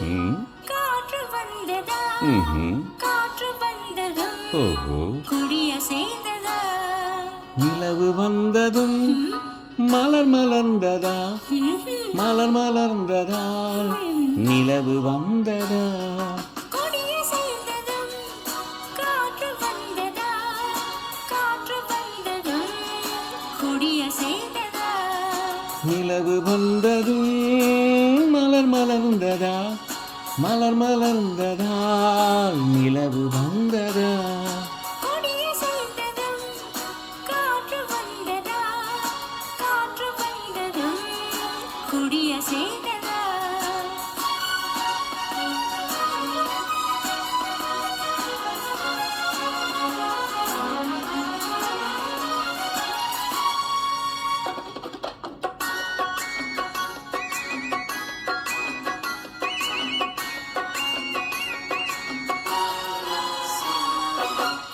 ம். காற்று வந்ததா ம்ஹும். காற்று வந்ததும் ஓஹோ. குடிய செய்ததா நிலவு வந்ததும் மலர் மலர்ந்ததா மலர் மலர்ந்ததா நிலவு வந்ததா குடிய செய்ததும் காற்று வந்ததா காற்று வந்ததும் குடிய செய்ததா நிலவு வந்ததும் மலர் மலர்ந்ததா மலர் மலர்ந்ததா நிலவு வந்ததா குடிய செய்ததும் காற்று வந்ததா காற்று வந்ததும் குடிய செய்ததா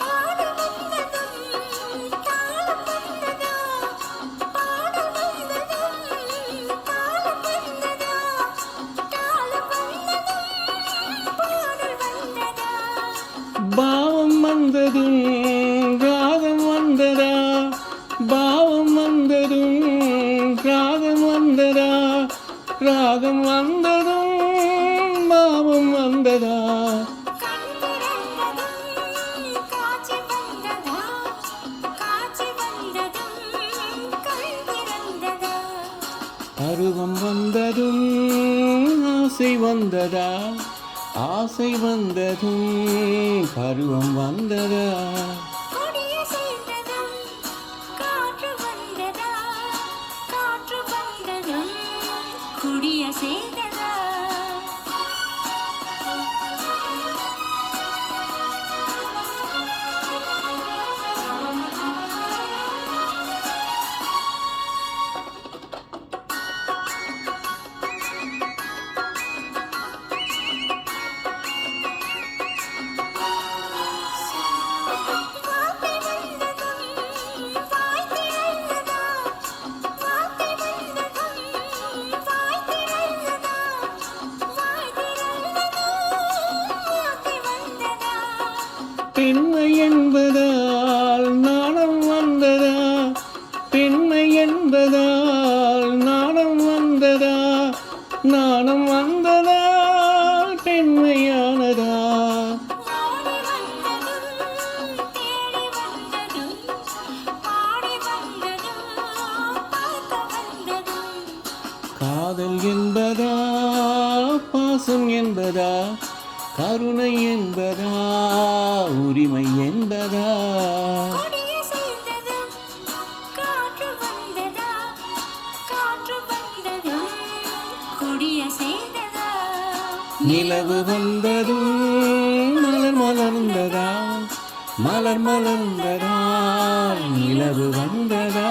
பாடல் வந்ததும் தாளம் வந்ததா பாடல் வந்ததும் தாளம் வந்ததா தாளம் வந்ததும் பாடல் வந்ததா பாவம் வந்ததும் ராகம் வந்ததா பாவம் வந்ததும் ராகம் வந்ததா ராகம் வந்ததும் பாவம் வந்ததா கண் திறந்ததும் காட்சி வந்ததா காட்சி வந்ததும் கண் திறந்ததா பருவம் வந்ததும் ஆசை வந்ததா ஆசை வந்ததும் பருவம் வந்ததா கொடிய செய்ததும் காற்று வந்ததா காற்று வந்ததும் குடிய செய்ததா வார்த்தை வந்ததும் வாய் திறந்ததா வார்த்தை வந்ததும் வாய் திறந்ததா வாய் திறந்ததும் வார்த்தை வந்ததா பெண்மை என்பதால் நாணம் வந்ததா பெண்மை என்பதால் நாணம் வந்ததா நாணம் வந்ததால் பெண்மையானதா ஓடி வந்ததும் தேடி வந்ததும் பாடி வந்ததும் பார்க்க வந்ததும் காதல் என்பதா பாசம் என்பதா கருணை என்பதா உரிமை என்பதா கொடிய செய்ததும் காற்று வந்ததா காற்று வந்ததும் குடிய செய்ததா நிலவு வந்ததும் மலர் மலர்ந்ததா மலர் மலர்ந்ததா நிலவு வந்ததா